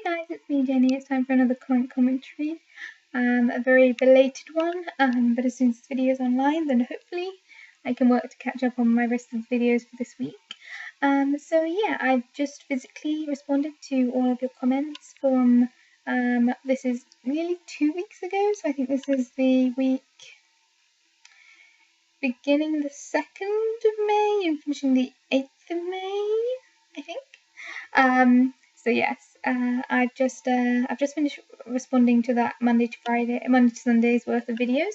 guys, it's me Jenny. It's time for another commentary. A very belated one, but as soon as this video is online, then hopefully I can work to catch up on my rest of the videos for this week. So yeah, I've just physically responded to all of your comments from, this is nearly 2 weeks ago, so I think this is the week beginning the 2nd of May and finishing the 8th of May, I think. So yes, I've just finished responding to that Monday to Sunday's worth of videos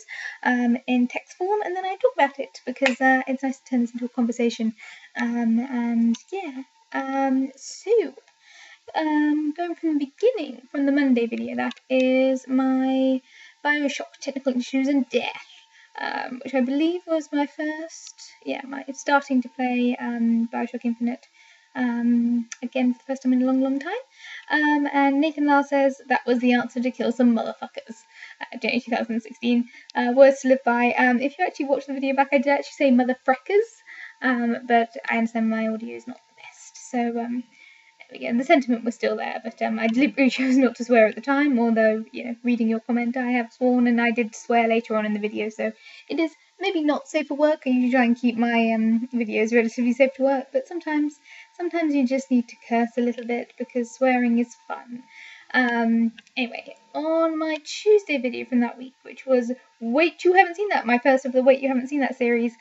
in text form, and then I talk about it because it's nice to turn this into a conversation. And yeah, so going from the beginning, from the Monday video, that is my Bioshock technical issues and death. Which I believe was my first, my starting to play Bioshock Infinite again for the first time in a long time. And Nathan Lyle says that was the answer to kill some motherfuckers. January 2016. Words to live by. If you actually watch the video back, I did actually say motherfreckers, but I understand my audio is not the best. So again, the sentiment was still there, but I deliberately chose not to swear at the time, although, reading your comment, I have sworn, and I did swear later on in the video, so it is maybe not safe for work. I usually try and keep my videos relatively safe to work, but sometimes you just need to curse a little bit, because swearing is fun. Anyway, on my Tuesday video from that week, which was Wait You Haven't Seen That, my first of the Wait You Haven't Seen That series,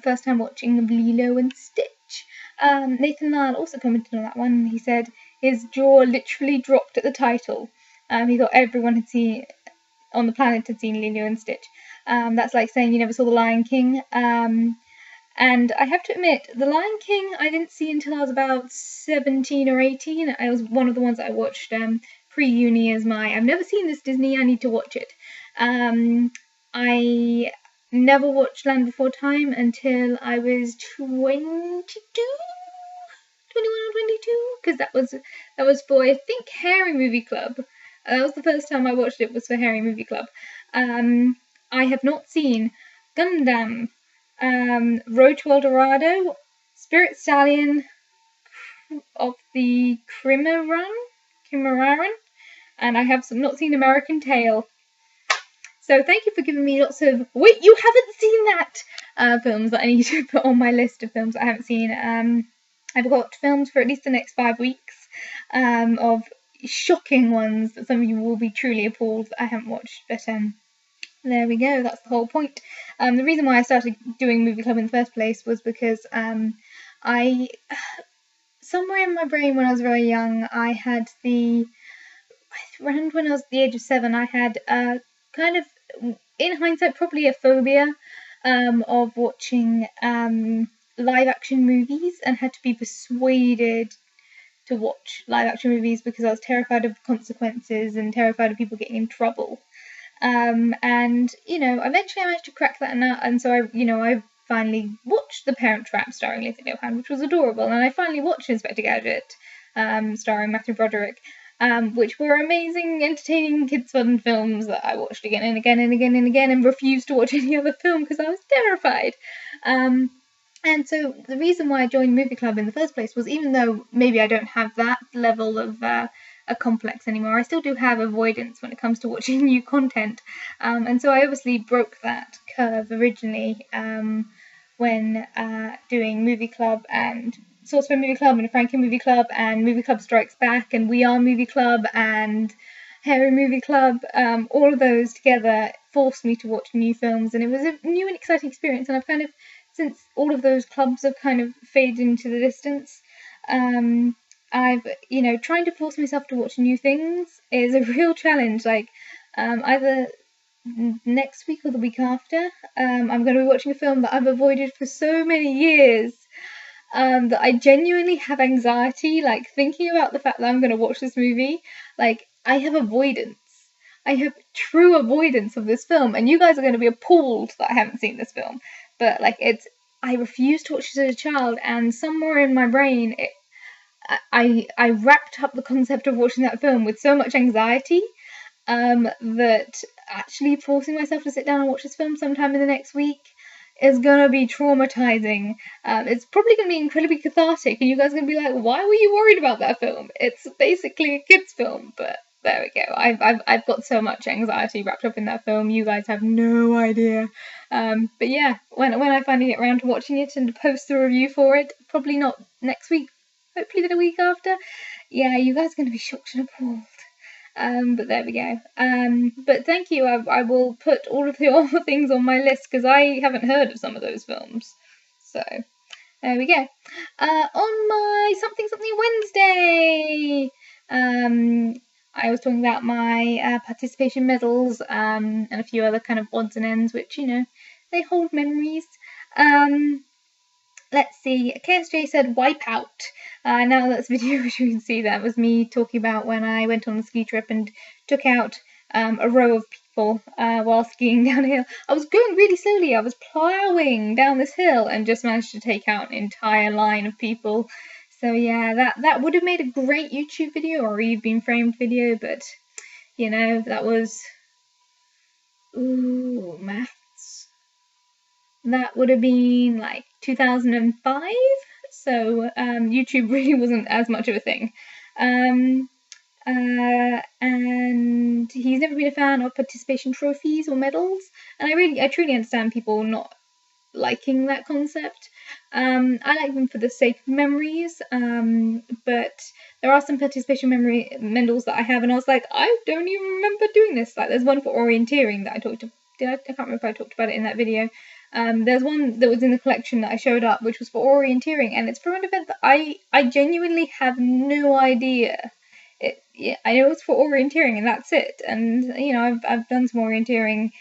first time watching Lilo and Stitch. Nathan Lyle also commented on that one. He said his jaw literally dropped at the title. He thought everyone on the planet had seen Lilo and Stitch. That's like saying you never saw The Lion King. And I have to admit, The Lion King I didn't see until I was about 17 or 18. I was one of the ones that I watched pre-uni as I've never seen this Disney, I need to watch it. I never watched Land Before Time until I was 21 or 22, because that was for, I think, Harry Movie Club. That was the first time I watched it, was for Harry Movie Club. I have not seen Gundam, Road to El Dorado, Spirit Stallion of the Cimarron, and I have not seen American Tail. So thank you for giving me lots of wait, you haven't seen that films that I need to put on my list of films I haven't seen. I've got films for at least the next 5 weeks of shocking ones that some of you will be truly appalled that I haven't watched. But there we go, that's the whole point. The reason why I started doing Movie Club in the first place was because I somewhere in my brain when I was very young, I had around when I was the age of 7, I had kind of, in hindsight, probably a phobia of watching live action movies, and had to be persuaded to watch live action movies because I was terrified of consequences and terrified of people getting in trouble. And eventually I managed to crack that nut, and so I finally watched The Parent Trap starring Lindsay Lohan, which was adorable, and I finally watched Inspector Gadget starring Matthew Broderick. Which were amazing, entertaining, kids' fun films that I watched again and again and again and again, and refused to watch any other film because I was terrified. And so the reason why I joined Movie Club in the first place was, even though maybe I don't have that level of a complex anymore, I still do have avoidance when it comes to watching new content. And so I obviously broke that curve originally when doing Movie Club and Saucepan Movie Club and a Frankie Movie Club and Movie Club Strikes Back and We Are Movie Club and Harry Movie Club. All of those together forced me to watch new films, and it was a new and exciting experience. And I've kind of, since all of those clubs have kind of faded into the distance, I've, trying to force myself to watch new things is a real challenge. Like, either next week or the week after, I'm going to be watching a film that I've avoided for so many years. That I genuinely have anxiety, like, thinking about the fact that I'm going to watch this movie. Like, I have avoidance. I have true avoidance of this film, and you guys are going to be appalled that I haven't seen this film. But, like, I refused to watch it as a child, and somewhere in my brain, I wrapped up the concept of watching that film with so much anxiety that actually forcing myself to sit down and watch this film sometime in the next week is gonna be traumatizing. It's probably gonna be incredibly cathartic, and you guys are gonna be like, "Why were you worried about that film?" It's basically a kids' film, but there we go. I've got so much anxiety wrapped up in that film. You guys have no idea. But yeah, when I finally get around to watching it and post the review for it, probably not next week, hopefully the week after. Yeah, you guys are gonna be shocked and appalled. But there we go. But thank you. I will put all of the other things on my list because I haven't heard of some of those films. So there we go. On my something Wednesday, I was talking about my participation medals and a few other kind of odds and ends, which they hold memories. Let's see, KSJ said Wipeout. Now that's video which you can see, that was me talking about when I went on a ski trip and took out a row of people while skiing down a hill. I was going really slowly, I was ploughing down this hill and just managed to take out an entire line of people. So yeah, that would have made a great YouTube video or You've Been Framed video, but that was... Ooh, maths. That would have been like 2005, so YouTube really wasn't as much of a thing. And he's never been a fan of participation trophies or medals, and I truly understand people not liking that concept. I like them for the sake of memories, but there are some participation memory medals that I have, and I was like, I don't even remember doing this. Like, there's one for orienteering that I talked to. I can't remember if I talked about it in that video. There's one that was in the collection that I showed up, which was for orienteering, and it's for an event that I genuinely have no idea. I know it's for orienteering, and that's it. And I've done some orienteering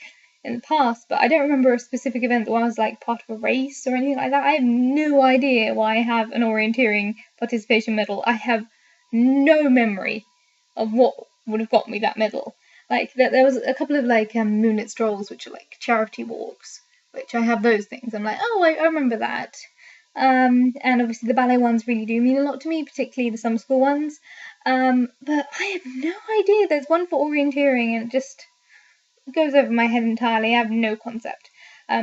in the past, but I don't remember a specific event where I was like part of a race or anything like that. I have no idea why I have an orienteering participation medal. I have no memory of what would have got me that medal. Like there was a couple of like moonlit strolls, which are like charity walks, which I have those things. I'm like, oh, I remember that. And obviously the ballet ones really do mean a lot to me, particularly the summer school ones. But I have no idea. There's one for orienteering, and it just goes over my head entirely. I have no concept.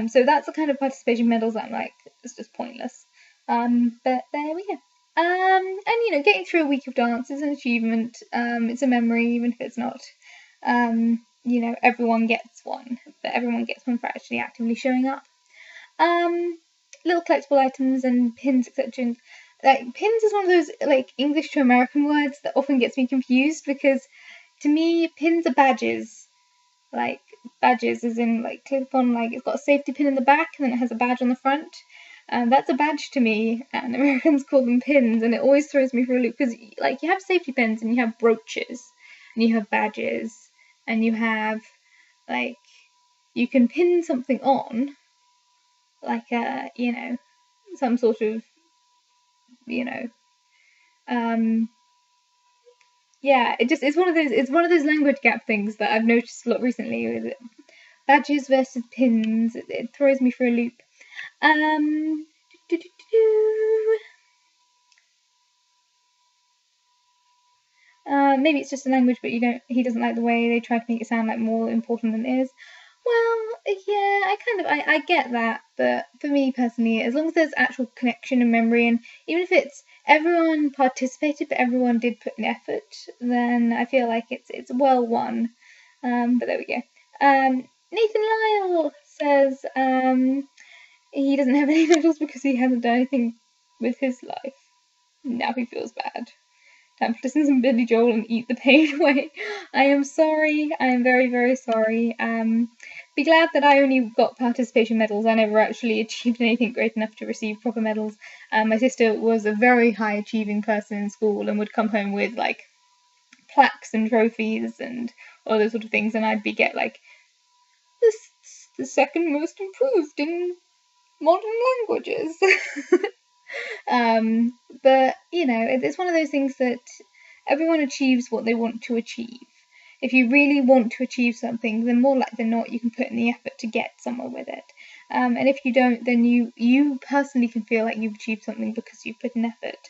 So that's the kind of participation medals that I'm like, it's just pointless. But there we go. And getting through a week of dance is an achievement. It's a memory, even if it's not. Everyone gets one, but everyone gets one for actually actively showing up. Little collectible items and pins, etc. Like, pins is one of those like English to American words that often gets me confused, because to me pins are badges. Like, badges as in like clip on, like it's got a safety pin in the back and then it has a badge on the front. That's a badge to me, and Americans call them pins, and it always throws me for a loop, because like you have safety pins and you have brooches and you have badges and you have like, you can pin something on, like some sort of yeah, it's one of those language gap things that I've noticed a lot recently with badges versus pins. It throws me for a loop. Maybe it's just a language, but he doesn't like the way they try to make it sound like more important than it is. Well, yeah, I get that, but for me personally, as long as there's actual connection and memory, and even if it's everyone participated but everyone did put in effort, then I feel like it's well won. But there we go. Nathan Lyle says he doesn't have any medals because he hasn't done anything with his life. Now he feels bad. Time to listen to some Billy Joel and eat the pain away. I am sorry. I am very, very sorry. Be glad that I only got participation medals. I never actually achieved anything great enough to receive proper medals. My sister was a very high achieving person in school and would come home with like plaques and trophies and all those sort of things, and I'd get like the second most improved in modern languages. But it's one of those things that everyone achieves what they want to achieve. If you really want to achieve something, then more likely than not you can put in the effort to get somewhere with it. And if you don't, then you personally can feel like you've achieved something because you've put in effort.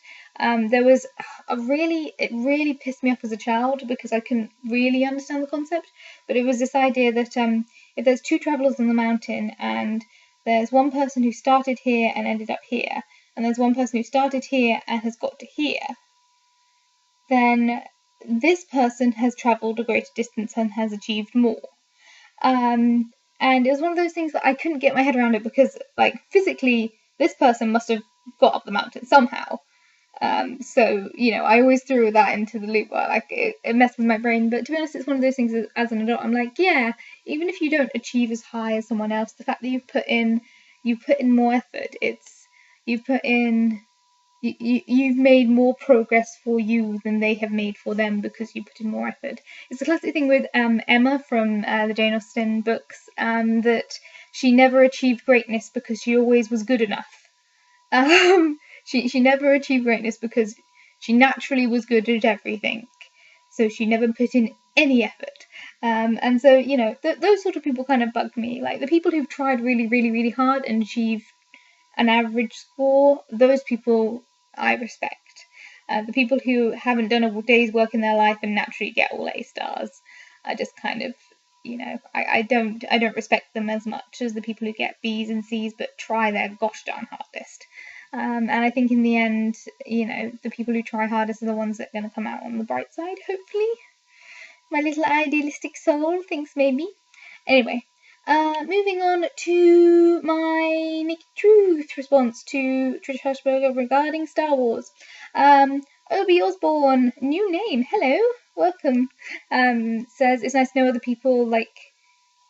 There was it really pissed me off as a child because I couldn't really understand the concept, but it was this idea that if there's two travelers on the mountain and there's one person who started here and ended up here, and there's one person who started here and has got to here, then this person has travelled a greater distance and has achieved more. And it was one of those things that I couldn't get my head around it because, like, physically, this person must have got up the mountain somehow. So, you know, I always threw that into the loop. Like, it messed with my brain. But to be honest, it's one of those things as an adult, I'm like, yeah, even if you don't achieve as high as someone else, the fact that you've put in more effort, you've made more progress for you than they have made for them because you put in more effort. It's a classic thing with Emma from the Jane Austen books, that she never achieved greatness because she always was good enough. She never achieved greatness because she naturally was good at everything, so she never put in any effort. And so, you know, those sort of people kind of bug me. Like, the people who've tried really, really, really hard and achieved an average score, those people I respect. The people who haven't done a day's work in their life and naturally get all A stars, I just kind of, you know, I don't respect them as much as the people who get B's and C's but try their gosh darn hardest. And I think in the end, you know, the people who try hardest are the ones that are going to come out on the bright side, hopefully. My little idealistic soul thinks maybe. Anyway, moving on to my Naked Truth response to Trish Hushberger regarding Star Wars. Obi Osborne, new name, hello, welcome, says it's nice to know other people like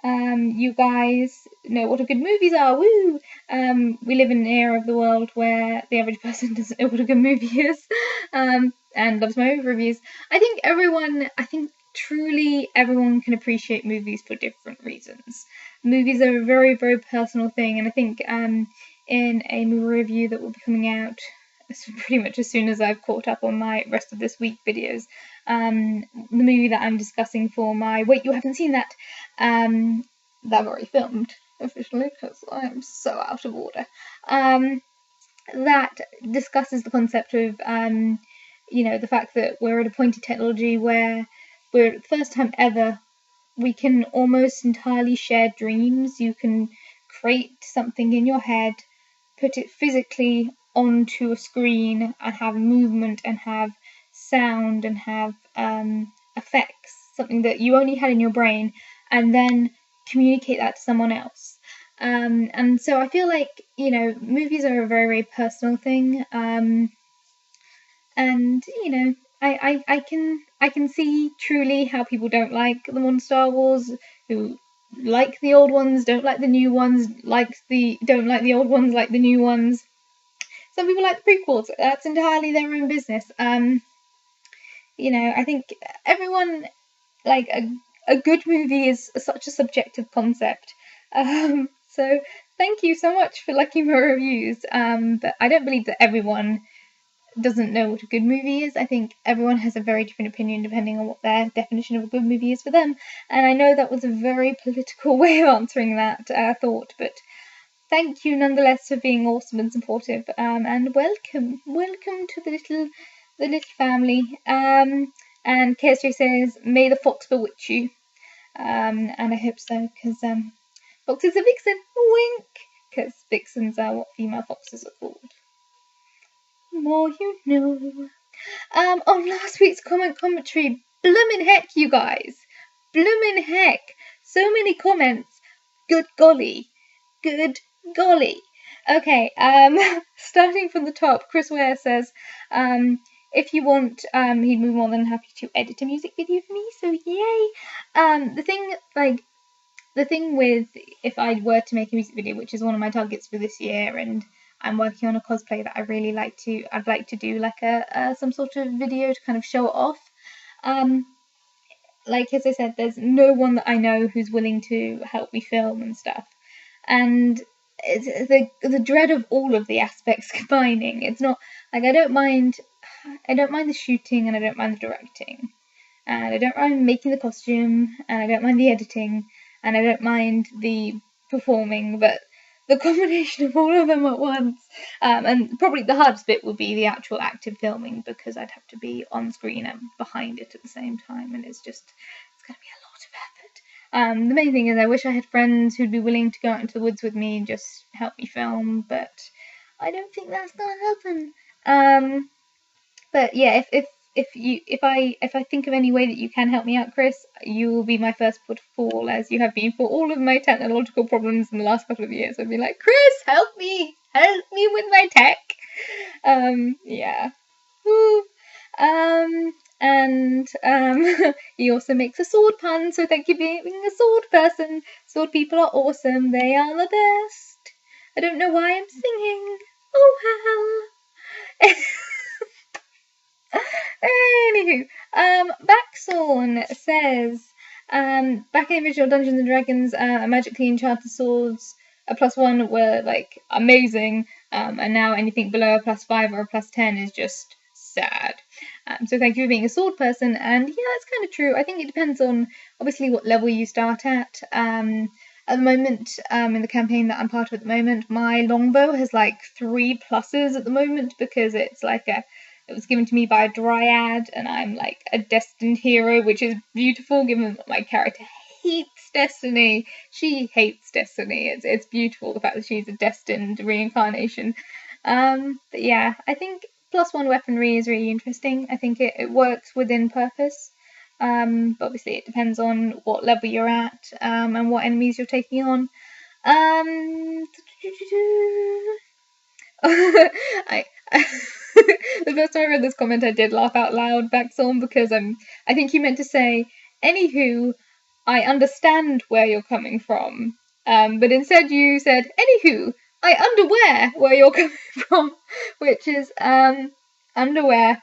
you guys know what a good movies are, woo! We live in an era of the world where the average person doesn't know what a good movie is, and loves my movie reviews. I think truly everyone can appreciate movies for different reasons. Movies are a very, very personal thing, and I think in a movie review that will be coming out pretty much as soon as I've caught up on my rest of this week videos, the movie that I'm discussing for my wait, you haven't seen that, that I've already filmed officially because I am so out of order, that discusses the concept of you know, the fact that we're at a point in technology where we're, the first time ever, we can almost entirely share dreams. You can create something in your head, put it physically onto a screen, and have movement and have sound and have effects, something that you only had in your brain, and then communicate that to someone else. And so I feel like, you know, movies are a very, very personal thing. And, you know, I can see truly how people don't like the modern Star Wars, who like the old ones, don't like the new ones, don't like the old ones, like the new ones. Some people like the prequels. That's entirely their own business. You know, I think everyone, like, a good movie is such a subjective concept. So thank you so much for liking my reviews. But I don't believe that everyone doesn't know what a good movie is. I think everyone has a very different opinion depending on what their definition of a good movie is for them. And I know that was a very political way of answering that thought, but thank you nonetheless for being awesome and supportive. And welcome to the little family. And KSJ says, "May the fox bewitch you." And I hope so, because fox is a vixen. Wink, because vixens are what female foxes are called. More you know. On last week's commentary, bloomin' heck, you guys, bloomin' heck, so many comments. Good golly. Okay, starting from the top, Chris Ware says, if you want, he'd be more than happy to edit a music video for me, so yay. The thing with, if I were to make a music video, which is one of my targets for this year, and I'm working on a cosplay that I'd like to do like some sort of video to kind of show it off. Like, as I said, there's no one that I know who's willing to help me film and stuff. And it's the dread of all of the aspects combining. It's not like I don't mind the shooting, and I don't mind the directing, and I don't mind making the costume, and I don't mind the editing, and I don't mind the performing, but the combination of all of them at once, and probably the hardest bit would be the actual active filming, because I'd have to be on screen and behind it at the same time, and it's going to be a lot of effort. The main thing is I wish I had friends who'd be willing to go out into the woods with me and just help me film, but I don't think that's gonna happen. But yeah, if I think of any way that you can help me out, Chris, you will be my first port of call, as you have been for all of my technological problems in the last couple of years. I'd be like, Chris, help me with my tech. Yeah. Woo. And he also makes a sword pun, so thank you for being a sword person. Sword people are awesome. They are the best. I don't know why I'm singing. Oh hell. Anywho, Baxorn says, back in the original Dungeons and Dragons, magically enchanted swords, a +1 were like amazing, and now anything below a +5 or a +10 is just sad. So thank you for being a sword person, and yeah, that's kind of true. I think it depends on obviously what level you start at. At the moment, in the campaign that I'm part of at the moment, my longbow has like 3 pluses at the moment because it's like it was given to me by a dryad, and I'm like a destined hero, which is beautiful given that my character hates destiny. She hates destiny. It's beautiful the fact that she's a destined reincarnation. But yeah, I think +1 weaponry is really interesting. I think it works within purpose. But obviously it depends on what level you're at, and what enemies you're taking on. I the first time I read this comment, I did laugh out loud back on because I think you meant to say, anywho, I understand where you're coming from. But instead you said, anywho, I underwear where you're coming from, which is underwear.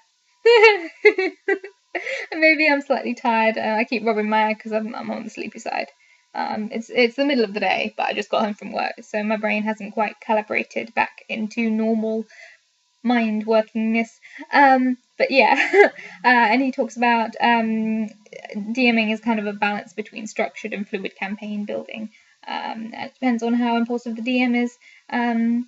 Maybe I'm slightly tired. I keep rubbing my eye because I'm on the sleepy side. It's the middle of the day, but I just got home from work, so my brain hasn't quite calibrated back into normal mind workingness. But yeah, and he talks about DMing is kind of a balance between structured and fluid campaign building. It depends on how impulsive the DM is. And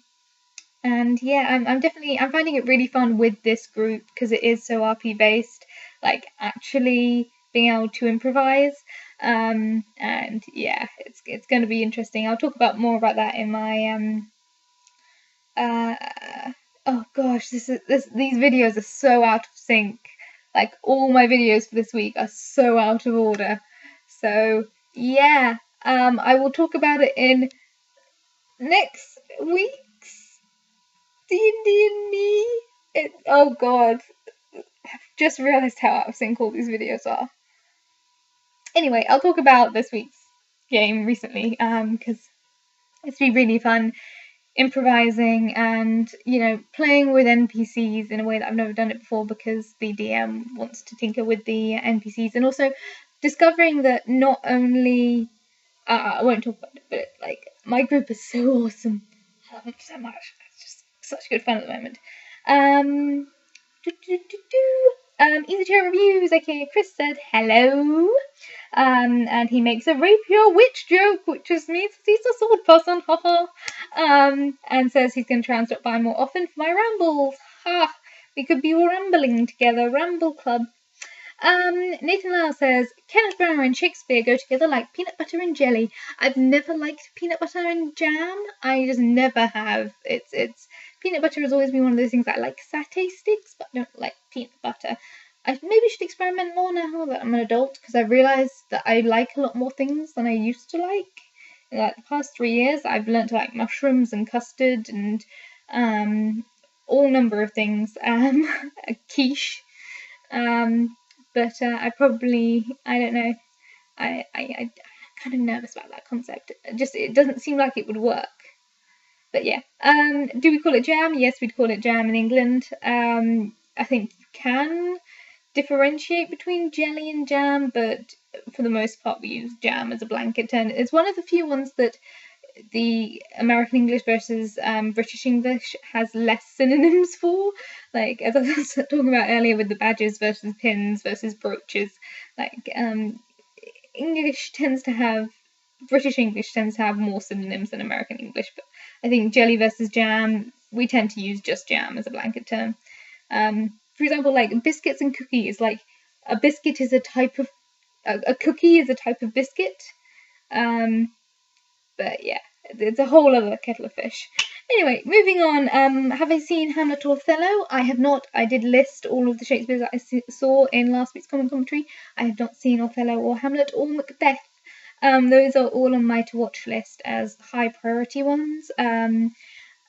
yeah, I'm finding it really fun with this group because it is so RP based, like actually being able to improvise. And yeah, it's going to be interesting. I'll talk about more about that in my oh gosh, these videos are so out of sync. Like all my videos for this week are so out of order. So yeah, I will talk about it in next week's D&D and me. Oh god, I've just realised how out of sync all these videos are. Anyway, I'll talk about this week's game recently, because it's been really fun improvising and, you know, playing with NPCs in a way that I've never done it before because the DM wants to tinker with the NPCs, and also discovering that not only I won't talk about it, but like my group is so awesome. I love them so much. It's just such good fun at the moment. Easy Chair Reviews, aka Chris, said hello. And he makes a rapier witch joke, which just means he's a sword person, haha. And says he's going to try and stop by more often for my rambles. Ha! We could be rambling together, Ramble Club. Nathan Lyle says, Kenneth Branagh and Shakespeare go together like peanut butter and jelly. I've never liked peanut butter and jam. I just never have. It's peanut butter has always been one of those things that I like satay sticks, but I don't like peanut butter. I maybe should experiment more now that I'm an adult, because I've realised that I like a lot more things than I used to like. In like the past 3 years, I've learnt to like mushrooms and custard and all number of things. A quiche. But I don't know. I'm kind of nervous about that concept. It doesn't seem like it would work. But yeah. Do we call it jam? Yes, we'd call it jam in England. I think you can differentiate between jelly and jam, but for the most part we use jam as a blanket term. It's one of the few ones that the American English versus British English has less synonyms for. Like, as I was talking about earlier with the badges versus pins versus brooches, like British English tends to have more synonyms than American English, but I think jelly versus jam, we tend to use just jam as a blanket term. For example, like biscuits and cookies, like a biscuit is a cookie is a type of biscuit, But yeah, it's a whole other kettle of fish. Anyway, moving on. Have I seen Hamlet or Othello? I have not. I did list all of the Shakespeares that I saw in last week's commentary. I have not seen Othello or Hamlet or Macbeth. Those are all on my to watch list as high priority ones.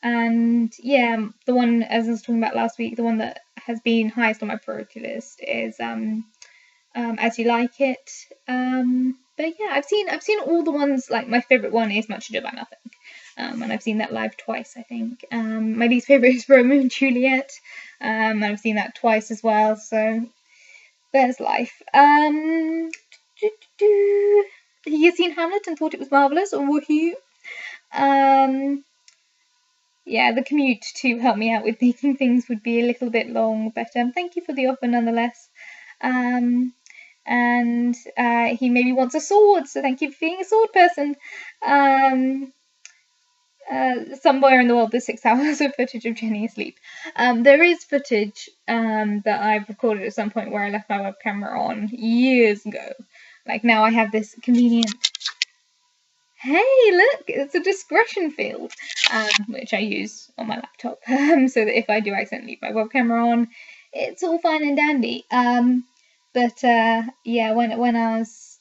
And yeah, the one, as I was talking about last week, the one that has been highest on my priority list is As You Like It. But yeah, I've seen all the ones. Like, my favorite one is Much Ado About Nothing, and I've seen that live twice, I think. My least favorite is Romeo and Juliet, and I've seen that twice as well. So there's life. He has seen Hamlet and thought it was marvelous, or woohoo. Yeah, the commute to help me out with making things would be a little bit long, but thank you for the offer nonetheless. And he maybe wants a sword, so thank you for being a sword person. Somewhere in the world there's 6 hours of footage of Jenny asleep. There is footage that I've recorded at some point where I left my web camera on years ago. Like, now I have this convenient... Hey, look, it's a discretion field, which I use on my laptop, so that if I do accidentally leave my web camera on, it's all fine and dandy. But yeah, when I was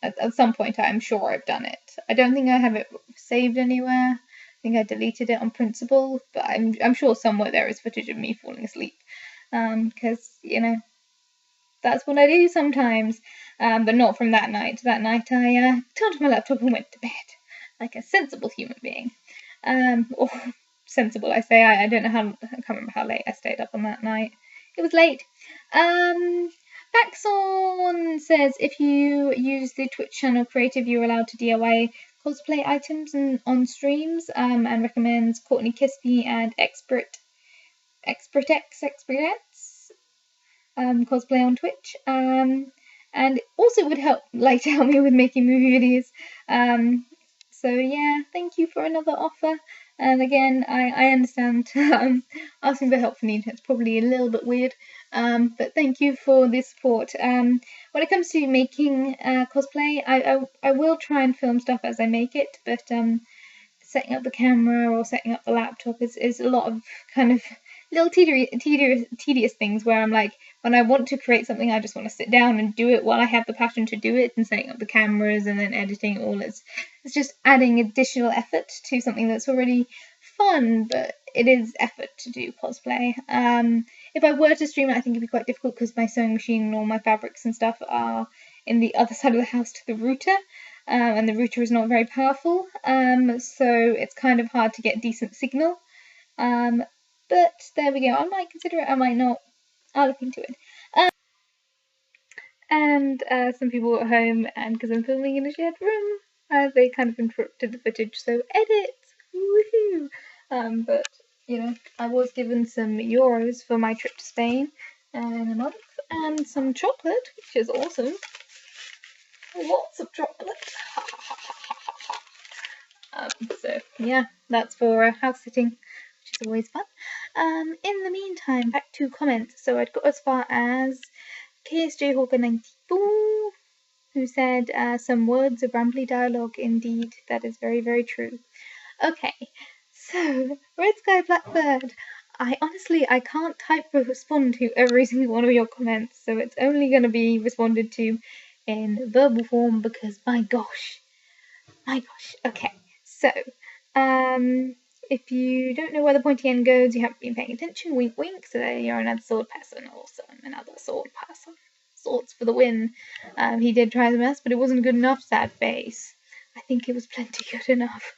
at some point, I'm sure I've done it. I don't think I have it saved anywhere. I think I deleted it on principle, but I'm sure somewhere there is footage of me falling asleep, because that's what I do sometimes. But not from that night. That night I turned off my laptop and went to bed, like a sensible human being. Or sensible, I say. I don't know how. I can't remember how late I stayed up on that night. It was late. Baxon says if you use the Twitch channel Creative, you're allowed to DIY cosplay items on streams. And recommends Courtney Kispy and Experts cosplay on Twitch, and also would help me with making movie videos. So yeah, thank you for another offer. And again, I understand asking for help from the internet's probably a little bit weird, but thank you for the support. When it comes to making cosplay, I will try and film stuff as I make it, but setting up the camera or setting up the laptop is a lot of kind of little tedious things where I'm like, when I want to create something, I just want to sit down and do it while I have the passion to do it, and setting up the cameras and then editing it all. It's just adding additional effort to something that's already fun, but it is effort to do cosplay. If I were to stream it, I think it'd be quite difficult because my sewing machine and all my fabrics and stuff are in the other side of the house to the router. And the router is not very powerful, so it's kind of hard to get decent signal. But there we go. I might consider it, I might not. I'll look into it. And some people at home, and because I'm filming in a shared room, they kind of interrupted the footage, so edits! Woohoo! But, I was given some euros for my trip to Spain in a month, and some chocolate, which is awesome. Lots of chocolate. So yeah, that's for house sitting, which is always fun. In the meantime, back to comments. So I'd got as far as KSJ Hawker 94, who said some words of rambly dialogue. Indeed, that is very, very true. Okay, so Red Sky Blackbird. I can't respond to every single one of your comments, so it's only going to be responded to in verbal form because my gosh. Okay, so if you don't know where the pointy end goes, you haven't been paying attention. Wink, wink. So there you're another sword person. Awesome, another sword person. Swords for the win. He did try the best, but it wasn't good enough. Sad face. I think it was plenty good enough.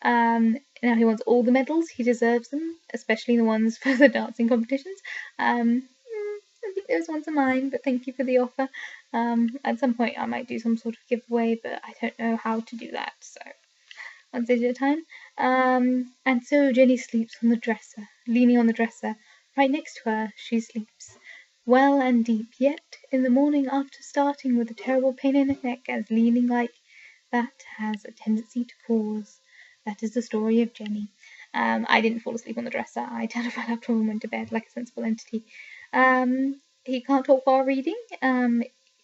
Now he wants all the medals. He deserves them, especially the ones for the dancing competitions. I think those ones are mine, but thank you for the offer. At some point I might do some sort of giveaway, but I don't know how to do that, so one stage at a time. And so Jenny sleeps on the dresser, leaning on the dresser. Right next to her, she sleeps well and deep, yet in the morning after starting with a terrible pain in her neck, as leaning like that has a tendency to cause. That is the story of Jenny. I didn't fall asleep on the dresser. I turned off my laptop and went to bed like a sensible entity. He can't talk while reading.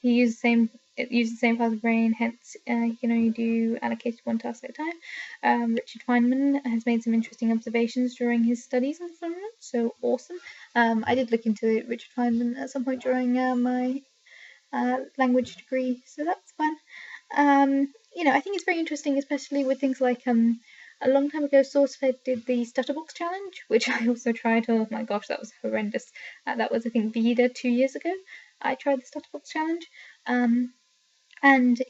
He used the same it uses the same part of the brain, hence you can only do allocated one task at a time. Richard Feynman has made some interesting observations during his studies on the phenomenon, so awesome. I did look into Richard Feynman at some point during my language degree, so that's fun. I think it's very interesting, especially with things like a long time ago, SourceFed did the Stutterbox challenge, which I also tried. Oh my gosh, that was horrendous. That was, I think, Vida 2 years ago. I tried the Stutterbox challenge. And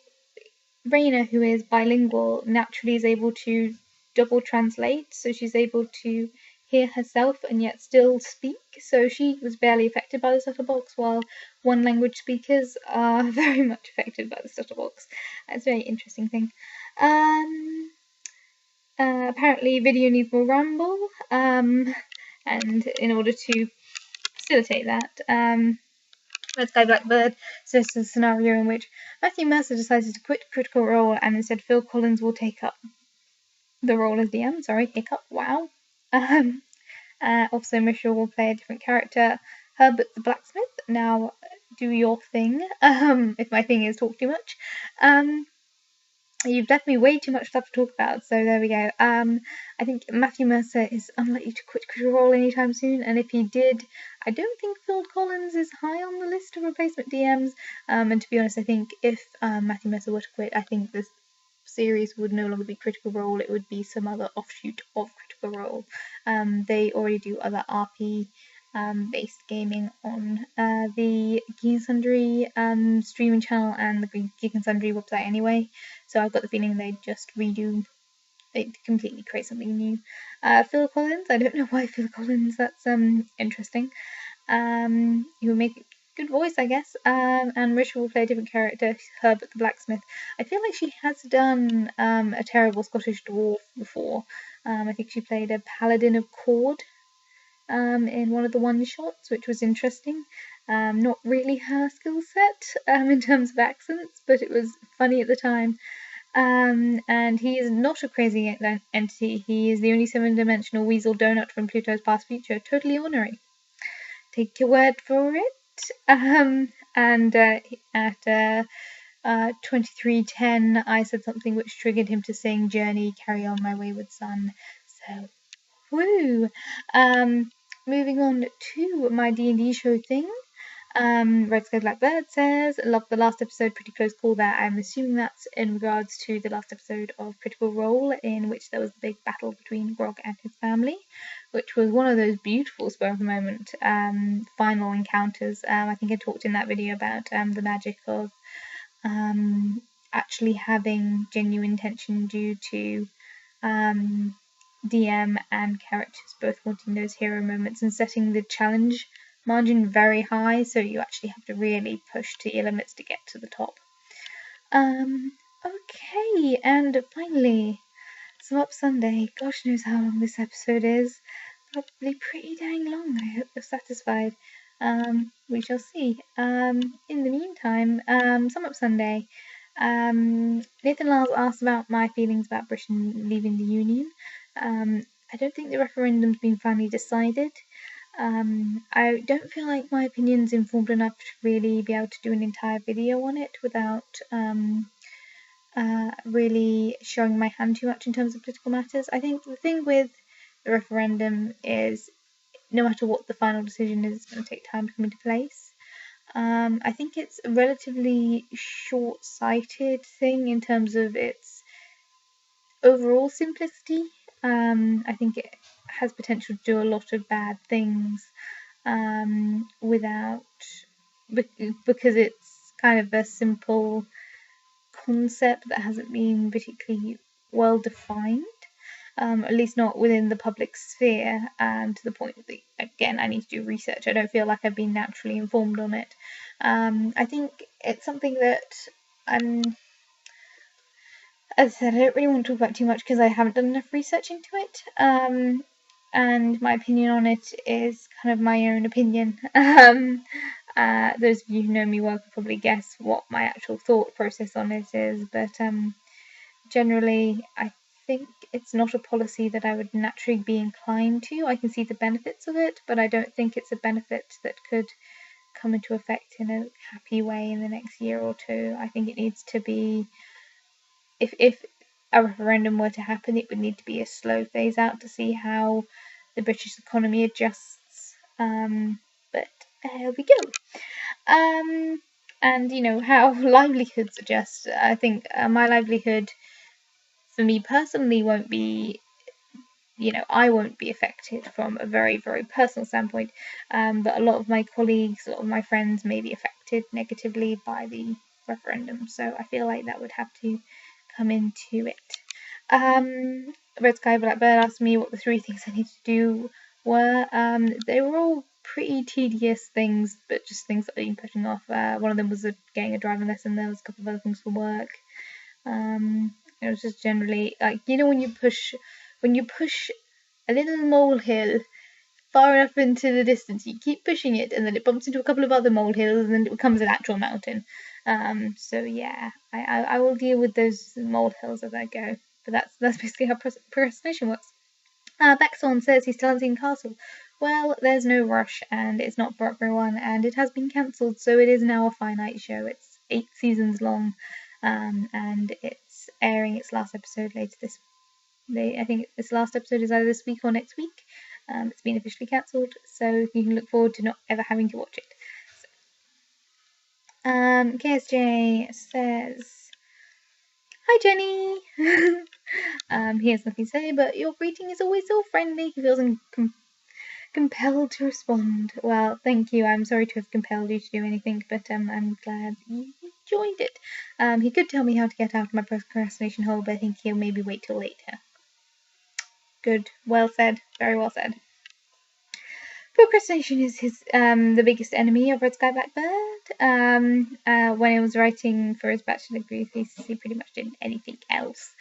Raina, who is bilingual, naturally is able to double translate, so she's able to hear herself and yet still speak. So she was barely affected by the Stutterbox, while one language speakers are very much affected by the Stutterbox. It's a very interesting thing. Apparently, video needs more ramble, and in order to facilitate that, Red Sky Blackbird suggests a scenario in which Matthew Mercer decides to quit Critical Role and instead Phil Collins will take up the role as DM. Sorry, hiccup, wow. Also, Mitchell will play a different character, Herbert the Blacksmith. Now, do your thing, if my thing is talk too much. You've left me way too much stuff to talk about, so there we go. I think Matthew Mercer is unlikely to quit Critical Role anytime soon, and if he did, I don't think Phil Collins is high on the list of replacement DMs. And to be honest, I think if Matthew Mercer were to quit, I think this series would no longer be Critical Role, it would be some other offshoot of Critical Role. They already do other RP based gaming on the Geek and Sundry streaming channel and the Geek and Sundry website anyway, so I've got the feeling they'd just redo it, completely create something new. Phil Collins, I don't know why Phil Collins, that's interesting. He will make a good voice, I guess, and Rachel will play a different character, Herbert the Blacksmith. I feel like she has done a terrible Scottish dwarf before. I think she played a Paladin of Cord in one of the one-shots, which was interesting. Not really her skill set in terms of accents, but it was funny at the time. And he is not a crazy entity. He is the only 7-dimensional weasel donut from Pluto's past future. Totally ornery. Take your word for it. And at 23:10, I said something which triggered him to sing "Journey, Carry On, My Wayward Son." So, woo! Moving on to my D&D show thing. Red Sky Blackbird says, love the last episode, pretty close call there. I'm assuming that's in regards to the last episode of Critical Role, in which there was a big battle between Grog and his family, which was one of those beautiful spur of the moment final encounters. I think I talked in that video about the magic of actually having genuine tension due to DM and characters both wanting those hero moments and setting the challenge margin very high, so you actually have to really push to your limits to get to the top. Okay, and finally, Sum Up Sunday. Gosh knows how long this episode is. Probably pretty dang long. I hope you're satisfied. We shall see. In the meantime, Sum Up Sunday. Nathan Lyles asked about my feelings about Britain leaving the Union. I don't think the referendum's been finally decided. I don't feel like my opinion's informed enough to really be able to do an entire video on it without really showing my hand too much in terms of political matters. I think the thing with the referendum is no matter what the final decision is, it's going to take time to come into place. I think it's a relatively short-sighted thing in terms of its overall simplicity. I think it has potential to do a lot of bad things because it's kind of a simple concept that hasn't been particularly well defined. At least not within the public sphere, to the point that, again, I need to do research. I don't feel like I've been naturally informed on it. I think it's something that as I said, I don't really want to talk about too much because I haven't done enough research into it. And my opinion on it is kind of my own opinion. Those of you who know me well can probably guess what my actual thought process on it is, but generally, I think it's not a policy that I would naturally be inclined to. I can see the benefits of it, but I don't think it's a benefit that could come into effect in a happy way in the next year or two. I think it needs to be, if a referendum were to happen, it would need to be a slow phase out to see how the British economy adjusts. But there we go. And you know how livelihoods adjust. I think my livelihood, for me personally, won't be, you know, I won't be affected from a very, very personal standpoint, but a lot of my colleagues, a lot of my friends may be affected negatively by the referendum. So I feel like that would have to come into it. Red Sky Blackbird asked me what the 3 things I need to do were. They were all pretty tedious things, but just things that I've been putting off. One of them was getting a driving lesson. There was a couple of other things for work. It was just generally like, you know, when you push a little molehill far enough into the distance, you keep pushing it, and then it bumps into a couple of other molehills, and then it becomes an actual mountain. So yeah, I will deal with those molehills as I go. But that's basically how procrastination works. Baxon says he still hasn't seen Castle. Well, there's no rush, and it's not for everyone, and it has been cancelled, so it is now a finite show. It's 8 seasons long, and it's airing its last episode later this. I think its last episode is either this week or next week. It's been officially cancelled, so you can look forward to not ever having to watch it. So. KSJ says, "Hi Jenny." He has nothing to say, but your greeting is always so friendly. He feels compelled to respond. Well, thank you. I'm sorry to have compelled you to do anything, but I'm glad you enjoyed it. He could tell me how to get out of my procrastination hole, but I think he'll maybe wait till later. Good. Well said. Very well said. Procrastination is the biggest enemy of Red Sky Blackbird. When he was writing for his bachelor degree thesis, he pretty much did anything else.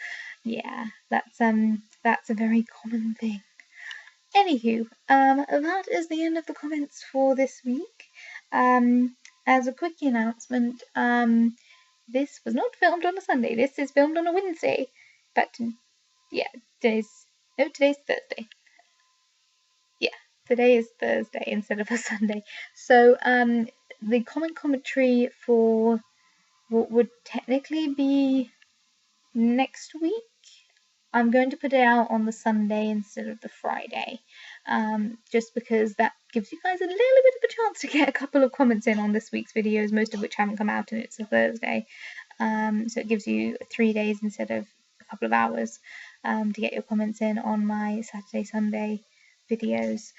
Yeah, that's a very common thing. Anywho, that is the end of the comments for this week. As a quick announcement, this was not filmed on a Sunday. This is filmed on a Wednesday. But yeah, today's Thursday. Yeah, today is Thursday instead of a Sunday. So the commentary for what would technically be next week, I'm going to put it out on the Sunday instead of the Friday, just because that gives you guys a little bit of a chance to get a couple of comments in on this week's videos, most of which haven't come out, and it's a Thursday. So it gives you 3 days instead of a couple of hours to get your comments in on my Saturday, Sunday videos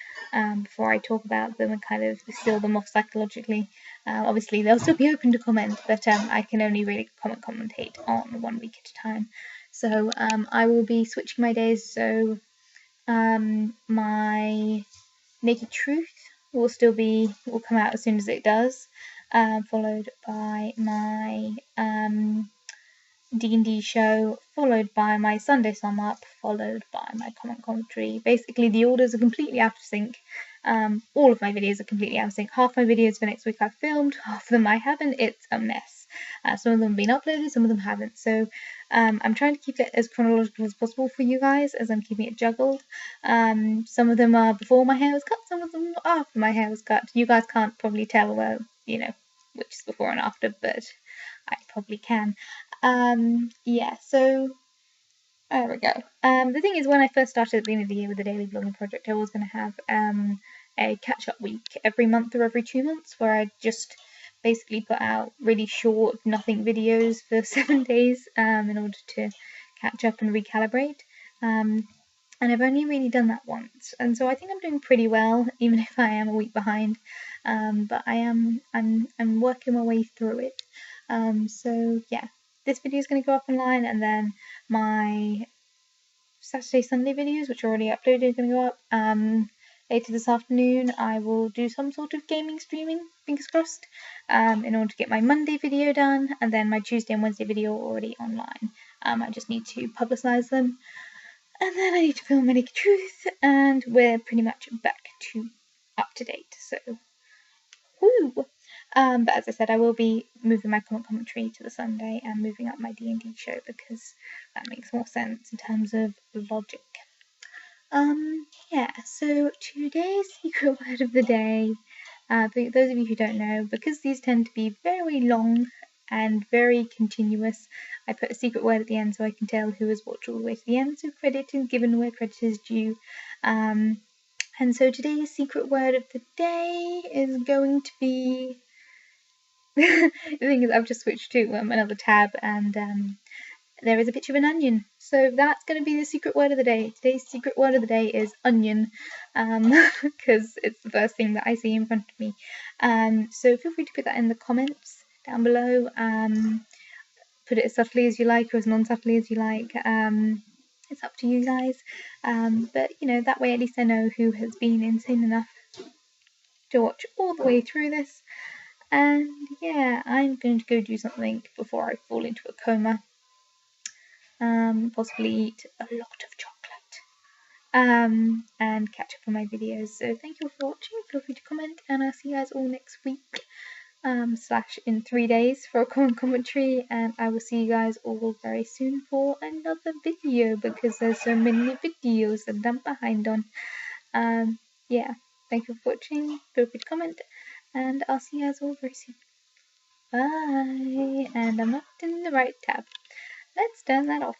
before I talk about them and kind of seal them off psychologically. Obviously, they'll still be open to comment, but I can only really commentate on 1 week at a time. So I will be switching my days. So my Naked Truth will come out as soon as it does, followed by my D&D show, followed by my Sunday sum up, followed by my commentary. Basically, the orders are completely out of sync. All of my videos are completely out of sync. Half my videos for next week I've filmed, half of them I haven't. It's a mess. Some of them have been uploaded, some of them haven't. So I'm trying to keep it as chronological as possible for you guys, as I'm keeping it juggled. Some of them are before my hair was cut, some of them are after my hair was cut. You guys can't probably tell, well, you know, which is before and after, but I probably can. Yeah, so there we go. The thing is, when I first started at the end of the year with the daily vlogging project, I was going to have a catch-up week every month or every 2 months, where I just basically put out really short, nothing videos for 7 days in order to catch up and recalibrate. And I've only really done that once, and so I think I'm doing pretty well, even if I am a week behind. But I'm working my way through it. So yeah, this video is going to go up online, and then my Saturday, Sunday videos, which are already uploaded, are going to go up. Later this afternoon, I will do some sort of gaming streaming, fingers crossed, in order to get my Monday video done, and then my Tuesday and Wednesday video are already online. I just need to publicise them. And then I need to film my Naked Truth, and we're pretty much back to up to date. So, woo! But as I said, I will be moving my commentary to the Sunday and moving up my D&D show because that makes more sense in terms of logic. Yeah. So today's secret word of the day For those of you who don't know, because these tend to be very long and very continuous, I put a secret word at the end so I can tell who has watched all the way to the end, so credit is given where credit is due. And so today's secret word of the day is going to be... The thing is, I've just switched to another tab, and there is a picture of an onion. So that's going to be the secret word of the day. Today's secret word of the day is onion, because it's the first thing that I see in front of me. So feel free to put that in the comments down below. Put it as subtly as you like or as non-subtly as you like. It's up to you guys. But, you know, that way at least I know who has been insane enough to watch all the way through this. And yeah, I'm going to go do something before I fall into a coma. Possibly eat a lot of chocolate. And catch up on my videos. So thank you for watching. Feel free to comment, and I'll see you guys all next week. Slash in 3 days for a commentary, and I will see you guys all very soon for another video, because there's so many videos that I'm behind on. Yeah, thank you for watching. Feel free to comment, and I'll see you guys all very soon. Bye. And I'm not in the right tab. Let's turn that off.